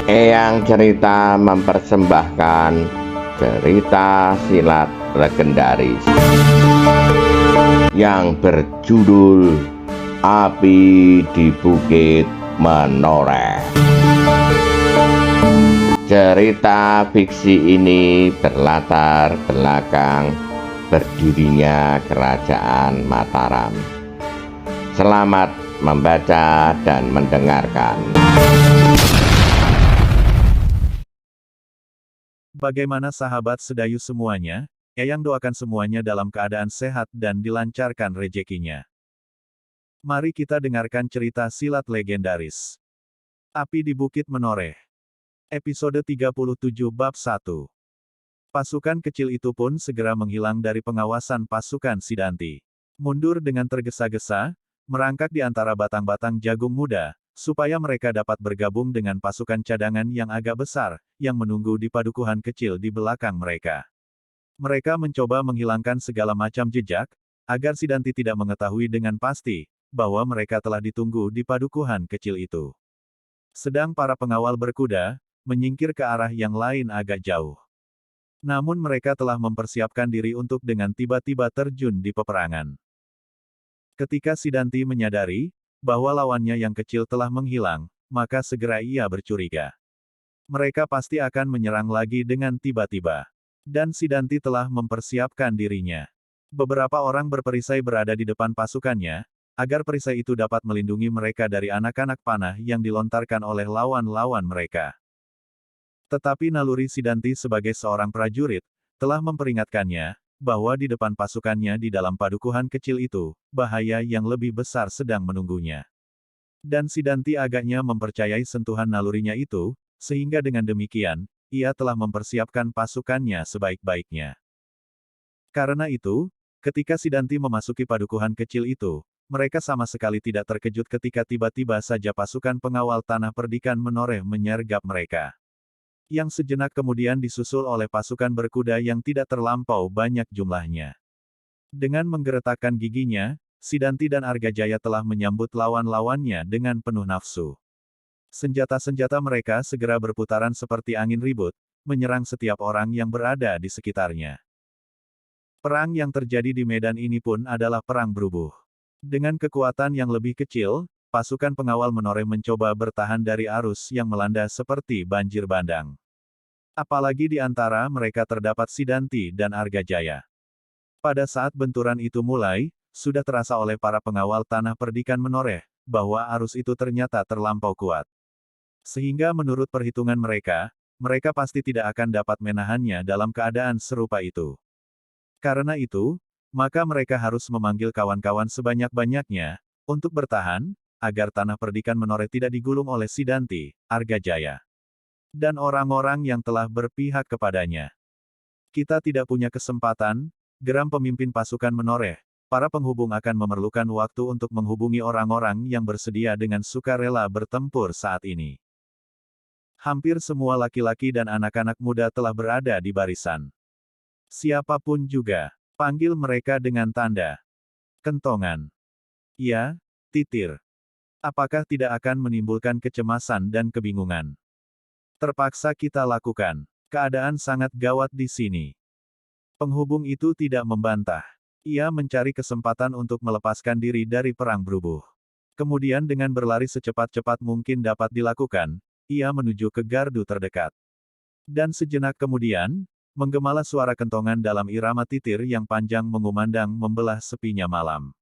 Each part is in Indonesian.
Eyang Cerita mempersembahkan cerita silat legendaris yang berjudul Api di Bukit Menoreh. Cerita fiksi ini berlatar belakang berdirinya Kerajaan Mataram. Selamat membaca dan mendengarkan. Bagaimana sahabat sedayu semuanya, Eyang doakan semuanya dalam keadaan sehat dan dilancarkan rezekinya. Mari kita dengarkan cerita silat legendaris. Api di Bukit Menoreh. Episode 37 Bab 1. Pasukan kecil itu pun segera menghilang dari pengawasan pasukan Sidanti. Mundur dengan tergesa-gesa, merangkak di antara batang-batang jagung muda, supaya mereka dapat bergabung dengan pasukan cadangan yang agak besar, yang menunggu di padukuhan kecil di belakang mereka. Mereka mencoba menghilangkan segala macam jejak, agar Sidanti tidak mengetahui dengan pasti, bahwa mereka telah ditunggu di padukuhan kecil itu. Sedang para pengawal berkuda, menyingkir ke arah yang lain agak jauh. Namun mereka telah mempersiapkan diri untuk dengan tiba-tiba terjun di peperangan. Ketika Sidanti menyadari, bahwa lawannya yang kecil telah menghilang, maka segera ia bercuriga. Mereka pasti akan menyerang lagi dengan tiba-tiba. Dan Sidanti telah mempersiapkan dirinya. Beberapa orang berperisai berada di depan pasukannya, agar perisai itu dapat melindungi mereka dari anak-anak panah yang dilontarkan oleh lawan-lawan mereka. Tetapi naluri Sidanti sebagai seorang prajurit, telah memperingatkannya, bahwa di depan pasukannya di dalam padukuhan kecil itu, bahaya yang lebih besar sedang menunggunya. Dan Sidanti agaknya mempercayai sentuhan nalurinya itu, sehingga dengan demikian, ia telah mempersiapkan pasukannya sebaik-baiknya. Karena itu, ketika Sidanti memasuki padukuhan kecil itu, mereka sama sekali tidak terkejut ketika tiba-tiba saja pasukan pengawal tanah perdikan Menoreh menyergap mereka. Yang sejenak kemudian disusul oleh pasukan berkuda yang tidak terlampau banyak jumlahnya. Dengan menggeretakkan giginya, Sidanti dan Argajaya telah menyambut lawan-lawannya dengan penuh nafsu. Senjata-senjata mereka segera berputaran seperti angin ribut, menyerang setiap orang yang berada di sekitarnya. Perang yang terjadi di medan ini pun adalah perang berubuh. Dengan kekuatan yang lebih kecil, pasukan pengawal Menoreh mencoba bertahan dari arus yang melanda seperti banjir bandang. Apalagi di antara mereka terdapat Sidanti dan Argajaya. Pada saat benturan itu mulai, sudah terasa oleh para pengawal tanah perdikan Menoreh, bahwa arus itu ternyata terlampau kuat. Sehingga menurut perhitungan mereka, mereka pasti tidak akan dapat menahannya dalam keadaan serupa itu. Karena itu, maka mereka harus memanggil kawan-kawan sebanyak-banyaknya, untuk bertahan, agar tanah perdikan Menoreh tidak digulung oleh Sidanti, Argajaya, dan orang-orang yang telah berpihak kepadanya. Kita tidak punya kesempatan, geram pemimpin pasukan Menoreh. Para penghubung akan memerlukan waktu untuk menghubungi orang-orang yang bersedia dengan sukarela bertempur saat ini. Hampir semua laki-laki dan anak-anak muda telah berada di barisan. Siapapun juga, panggil mereka dengan tanda kentongan. Ya, titir. Apakah tidak akan menimbulkan kecemasan dan kebingungan? Terpaksa kita lakukan. Keadaan sangat gawat di sini. Penghubung itu tidak membantah. Ia mencari kesempatan untuk melepaskan diri dari perang berubuh. Kemudian dengan berlari secepat-cepat mungkin dapat dilakukan, ia menuju ke gardu terdekat. Dan sejenak kemudian, menggemalah suara kentongan dalam irama titir yang panjang mengumandang membelah sepinya malam.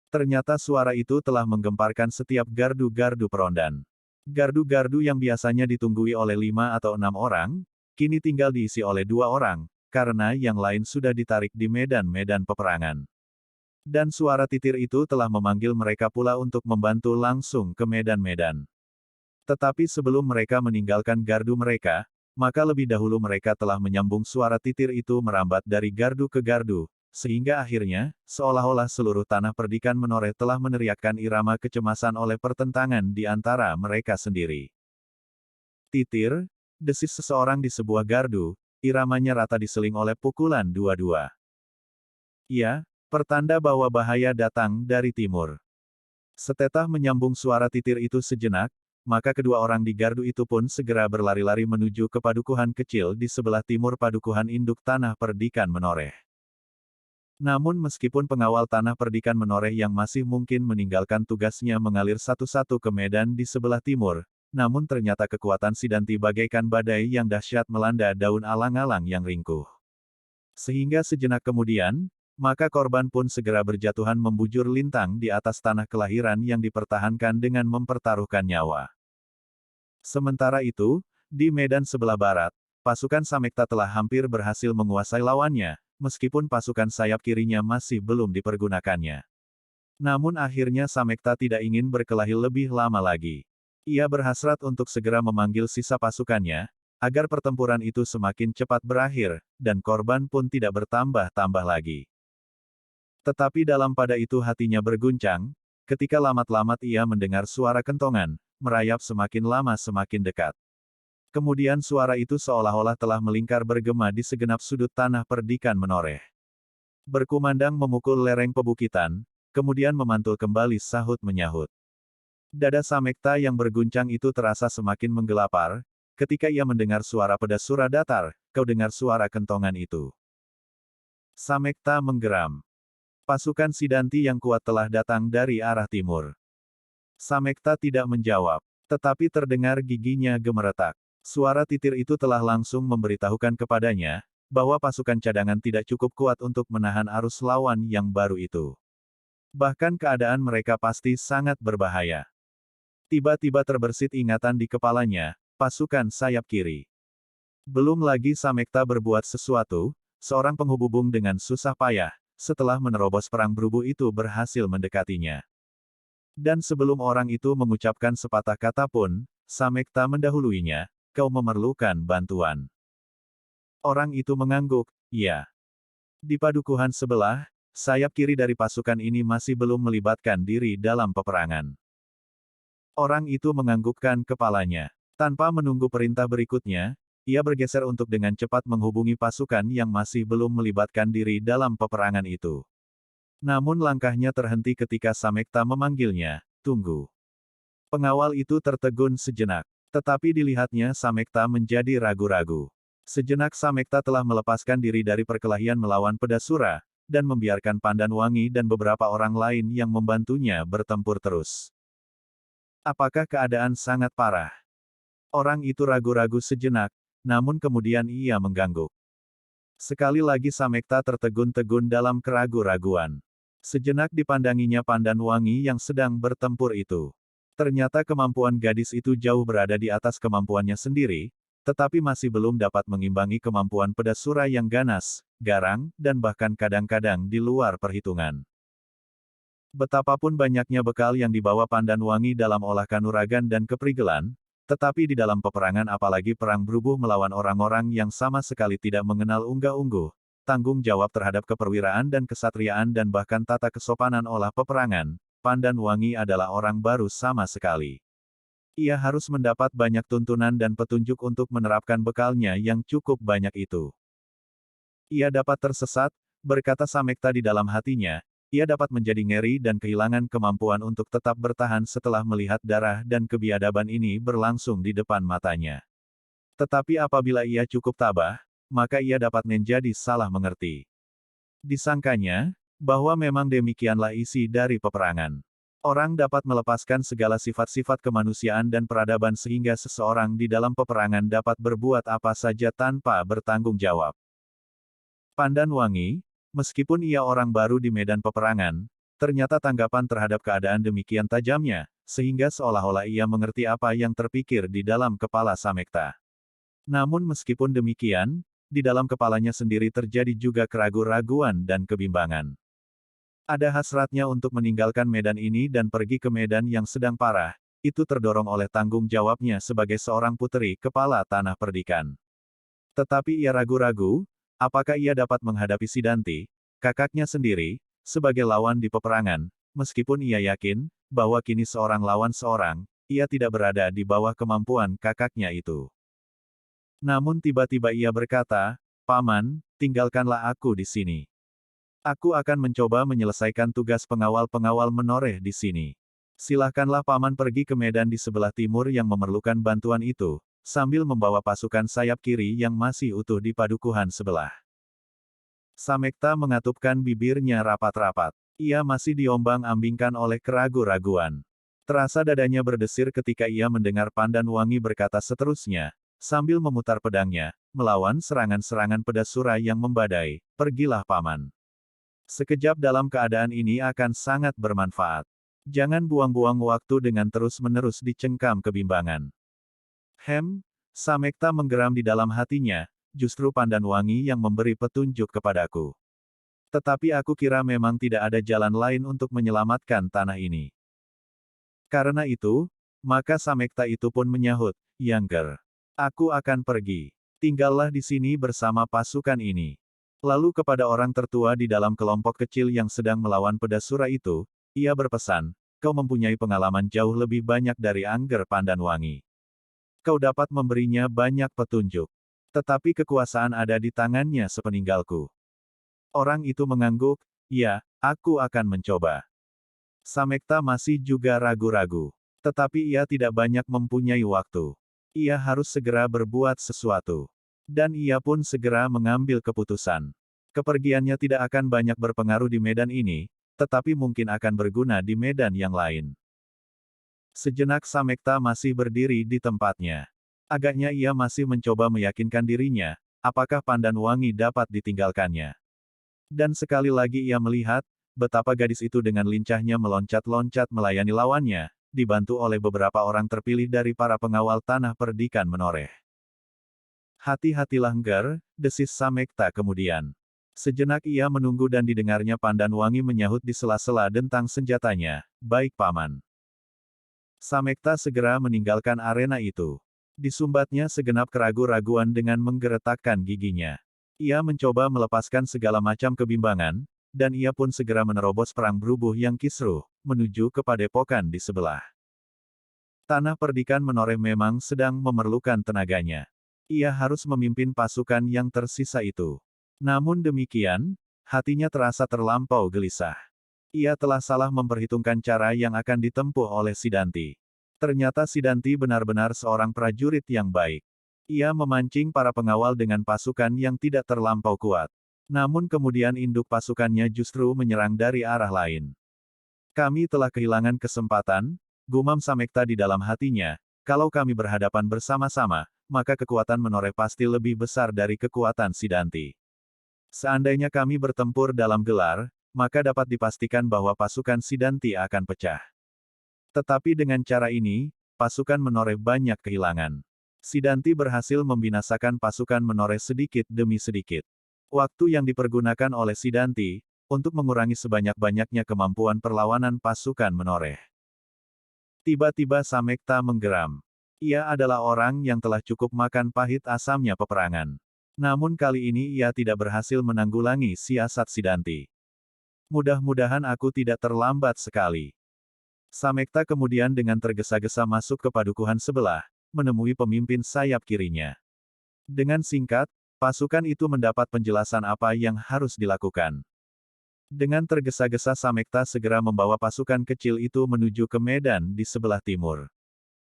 Ternyata suara itu telah menggemparkan setiap gardu-gardu perondan. Gardu-gardu yang biasanya ditunggui oleh 5 atau 6 orang, kini tinggal diisi oleh 2 orang, karena yang lain sudah ditarik di medan-medan peperangan. Dan suara titir itu telah memanggil mereka pula untuk membantu langsung ke medan-medan. Tetapi sebelum mereka meninggalkan gardu mereka, maka lebih dahulu mereka telah menyambung suara titir itu merambat dari gardu ke gardu, sehingga akhirnya, seolah-olah seluruh tanah perdikan Menoreh telah meneriakkan irama kecemasan oleh pertentangan di antara mereka sendiri. Titir, desis seseorang di sebuah gardu, iramanya rata diseling oleh pukulan dua-dua. Ya, pertanda bahwa bahaya datang dari timur. Setetah menyambung suara titir itu sejenak, maka kedua orang di gardu itu pun segera berlari-lari menuju ke padukuhan kecil di sebelah timur padukuhan induk Tanah Perdikan Menoreh. Namun meskipun pengawal Tanah Perdikan Menoreh yang masih mungkin meninggalkan tugasnya mengalir satu-satu ke medan di sebelah timur, namun ternyata kekuatan Sidanti bagaikan badai yang dahsyat melanda daun alang-alang yang ringkuh. Sehingga sejenak kemudian, maka korban pun segera berjatuhan membujur lintang di atas tanah kelahiran yang dipertahankan dengan mempertaruhkan nyawa. Sementara itu, di medan sebelah barat, pasukan Samekta telah hampir berhasil menguasai lawannya, meskipun pasukan sayap kirinya masih belum dipergunakannya. Namun akhirnya Samekta tidak ingin berkelahi lebih lama lagi. Ia berhasrat untuk segera memanggil sisa pasukannya, agar pertempuran itu semakin cepat berakhir, dan korban pun tidak bertambah-tambah lagi. Tetapi dalam pada itu hatinya berguncang, ketika lamat-lamat ia mendengar suara kentongan, merayap semakin lama semakin dekat. Kemudian suara itu seolah-olah telah melingkar bergema di segenap sudut Tanah Perdikan Menoreh. Berkumandang memukul lereng pebukitan, kemudian memantul kembali sahut-menyahut. Dada Samekta yang berguncang itu terasa semakin menggelapar, ketika ia mendengar suara pedas Suradatar, kau dengar suara kentongan itu. Samekta menggeram. Pasukan Sidanti yang kuat telah datang dari arah timur. Samekta tidak menjawab, tetapi terdengar giginya gemeretak. Suara titir itu telah langsung memberitahukan kepadanya, bahwa pasukan cadangan tidak cukup kuat untuk menahan arus lawan yang baru itu. Bahkan keadaan mereka pasti sangat berbahaya. Tiba-tiba terbersit ingatan di kepalanya, pasukan sayap kiri. Belum lagi Samekta berbuat sesuatu, seorang penghubung dengan susah payah, setelah menerobos perang berubuh itu berhasil mendekatinya. Dan sebelum orang itu mengucapkan sepatah kata pun, Samekta mendahuluinya, kau memerlukan bantuan. Orang itu mengangguk, ya. Di padukuhan sebelah, sayap kiri dari pasukan ini masih belum melibatkan diri dalam peperangan. Orang itu menganggukkan kepalanya. Tanpa menunggu perintah berikutnya, ia bergeser untuk dengan cepat menghubungi pasukan yang masih belum melibatkan diri dalam peperangan itu. Namun langkahnya terhenti ketika Samekta memanggilnya, tunggu. Pengawal itu tertegun sejenak. Tetapi dilihatnya Samekta menjadi ragu-ragu. Sejenak Samekta telah melepaskan diri dari perkelahian melawan Pedasura, dan membiarkan Pandan Wangi dan beberapa orang lain yang membantunya bertempur terus. Apakah keadaan sangat parah? Orang itu ragu-ragu sejenak, namun kemudian ia mengangguk. Sekali lagi Samekta tertegun-tegun dalam keragu-raguan. Sejenak dipandanginya Pandan Wangi yang sedang bertempur itu. Ternyata kemampuan gadis itu jauh berada di atas kemampuannya sendiri, tetapi masih belum dapat mengimbangi kemampuan Pedasura yang ganas, garang, dan bahkan kadang-kadang di luar perhitungan. Betapapun banyaknya bekal yang dibawa Pandan Wangi dalam olah kanuragan dan keprigelan, tetapi di dalam peperangan apalagi perang berubuh melawan orang-orang yang sama sekali tidak mengenal unggah-ungguh, tanggung jawab terhadap keperwiraan dan kesatriaan dan bahkan tata kesopanan olah peperangan, Pandan Wangi adalah orang baru sama sekali. Ia harus mendapat banyak tuntunan dan petunjuk untuk menerapkan bekalnya yang cukup banyak itu. Ia dapat tersesat, berkata Samekta di dalam hatinya, ia dapat menjadi ngeri dan kehilangan kemampuan untuk tetap bertahan setelah melihat darah dan kebiadaban ini berlangsung di depan matanya. Tetapi apabila ia cukup tabah, maka ia dapat menjadi salah mengerti. Disangkanya, bahwa memang demikianlah isi dari peperangan. Orang dapat melepaskan segala sifat-sifat kemanusiaan dan peradaban sehingga seseorang di dalam peperangan dapat berbuat apa saja tanpa bertanggung jawab. Pandan Wangi, meskipun ia orang baru di medan peperangan, ternyata tanggapan terhadap keadaan demikian tajamnya, sehingga seolah-olah ia mengerti apa yang terpikir di dalam kepala Samekta. Namun meskipun demikian, di dalam kepalanya sendiri terjadi juga keraguan-raguan dan kebimbangan. Ada hasratnya untuk meninggalkan medan ini dan pergi ke medan yang sedang parah, itu terdorong oleh tanggung jawabnya sebagai seorang puteri kepala Tanah Perdikan. Tetapi ia ragu-ragu, apakah ia dapat menghadapi Sidanti, kakaknya sendiri, sebagai lawan di peperangan, meskipun ia yakin, bahwa kini seorang lawan seorang, ia tidak berada di bawah kemampuan kakaknya itu. Namun tiba-tiba ia berkata, Paman, tinggalkanlah aku di sini. Aku akan mencoba menyelesaikan tugas pengawal-pengawal Menoreh di sini. Silahkanlah paman pergi ke medan di sebelah timur yang memerlukan bantuan itu, sambil membawa pasukan sayap kiri yang masih utuh di padukuhan sebelah. Samekta mengatupkan bibirnya rapat-rapat. Ia masih diombang-ambingkan oleh keraguan-raguan. Terasa dadanya berdesir ketika ia mendengar Pandan Wangi berkata seterusnya, sambil memutar pedangnya, melawan serangan-serangan pedasura yang membadai, pergilah paman. Sekejap dalam keadaan ini akan sangat bermanfaat. Jangan buang-buang waktu dengan terus-menerus dicengkam kebimbangan. Samekta menggeram di dalam hatinya, justru Pandan Wangi yang memberi petunjuk kepadaku. Tetapi aku kira memang tidak ada jalan lain untuk menyelamatkan tanah ini. Karena itu, maka Samekta itu pun menyahut, Yangger. Aku akan pergi. Tinggallah di sini bersama pasukan ini. Lalu kepada orang tertua di dalam kelompok kecil yang sedang melawan pedasura itu, ia berpesan, kau mempunyai pengalaman jauh lebih banyak dari Angger Pandan Wangi. Kau dapat memberinya banyak petunjuk. Tetapi kekuasaan ada di tangannya sepeninggalku. Orang itu mengangguk, ya, aku akan mencoba. Samekta masih juga ragu-ragu. Tetapi ia tidak banyak mempunyai waktu. Ia harus segera berbuat sesuatu. Dan ia pun segera mengambil keputusan. Kepergiannya tidak akan banyak berpengaruh di medan ini, tetapi mungkin akan berguna di medan yang lain. Sejenak Samekta masih berdiri di tempatnya. Agaknya ia masih mencoba meyakinkan dirinya, apakah Pandan Wangi dapat ditinggalkannya. Dan sekali lagi ia melihat, betapa gadis itu dengan lincahnya meloncat-loncat melayani lawannya, dibantu oleh beberapa orang terpilih dari para pengawal tanah perdikan menoreh. Hati-hatilah Ngger, desis Samekta kemudian. Sejenak ia menunggu dan didengarnya Pandan Wangi menyahut di sela-sela dentang senjatanya, baik paman. Samekta segera meninggalkan arena itu. Disumbatnya segenap keraguan-raguan dengan menggeretakkan giginya. Ia mencoba melepaskan segala macam kebimbangan, dan ia pun segera menerobos perang berubuh yang kisruh, menuju ke padepokan di sebelah. Tanah perdikan menoreh memang sedang memerlukan tenaganya. Ia harus memimpin pasukan yang tersisa itu. Namun demikian, hatinya terasa terlampau gelisah. Ia telah salah memperhitungkan cara yang akan ditempuh oleh Sidanti. Ternyata Sidanti benar-benar seorang prajurit yang baik. Ia memancing para pengawal dengan pasukan yang tidak terlampau kuat. Namun kemudian induk pasukannya justru menyerang dari arah lain. Kami telah kehilangan kesempatan, gumam Samekta di dalam hatinya, kalau kami berhadapan bersama-sama, maka kekuatan menoreh pasti lebih besar dari kekuatan Sidanti. Seandainya kami bertempur dalam gelar, maka dapat dipastikan bahwa pasukan Sidanti akan pecah. Tetapi dengan cara ini, pasukan menoreh banyak kehilangan. Sidanti berhasil membinasakan pasukan menoreh sedikit demi sedikit. Waktu yang dipergunakan oleh Sidanti, untuk mengurangi sebanyak-banyaknya kemampuan perlawanan pasukan menoreh. Tiba-tiba Samekta menggeram. Ia adalah orang yang telah cukup makan pahit asamnya peperangan. Namun kali ini ia tidak berhasil menanggulangi siasat Sidanti. Mudah-mudahan aku tidak terlambat sekali. Samekta kemudian dengan tergesa-gesa masuk ke padukuhan sebelah, menemui pemimpin sayap kirinya. Dengan singkat, pasukan itu mendapat penjelasan apa yang harus dilakukan. Dengan tergesa-gesa Samekta segera membawa pasukan kecil itu menuju ke medan di sebelah timur.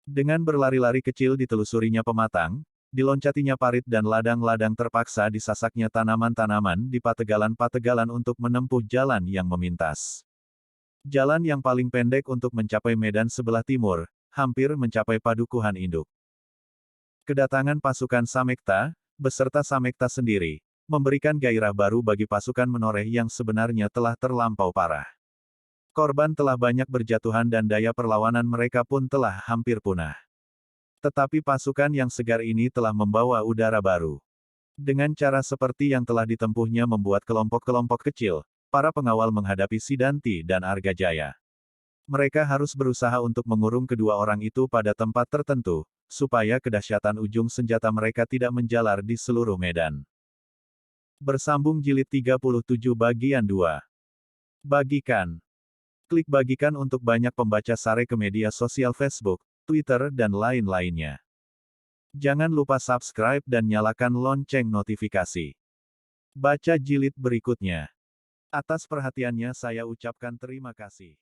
Dengan berlari-lari kecil ditelusurinya pematang, diloncatinya parit dan ladang-ladang terpaksa disasaknya tanaman-tanaman di pategalan-pategalan untuk menempuh jalan yang memintas. Jalan yang paling pendek untuk mencapai medan sebelah timur, hampir mencapai padukuhan induk. Kedatangan pasukan Samekta, beserta Samekta sendiri, memberikan gairah baru bagi pasukan menoreh yang sebenarnya telah terlampau parah. Korban telah banyak berjatuhan dan daya perlawanan mereka pun telah hampir punah. Tetapi pasukan yang segar ini telah membawa udara baru. Dengan cara seperti yang telah ditempuhnya membuat kelompok-kelompok kecil, para pengawal menghadapi Sidanti dan Argajaya. Mereka harus berusaha untuk mengurung kedua orang itu pada tempat tertentu, supaya kedahsyatan ujung senjata mereka tidak menjalar di seluruh medan. Bersambung jilid 37 bagian 2. Bagikan. Klik bagikan untuk banyak pembaca Sare ke media sosial Facebook, Twitter dan lain-lainnya. Jangan lupa subscribe dan nyalakan lonceng notifikasi. Baca jilid berikutnya. Atas perhatiannya saya ucapkan terima kasih.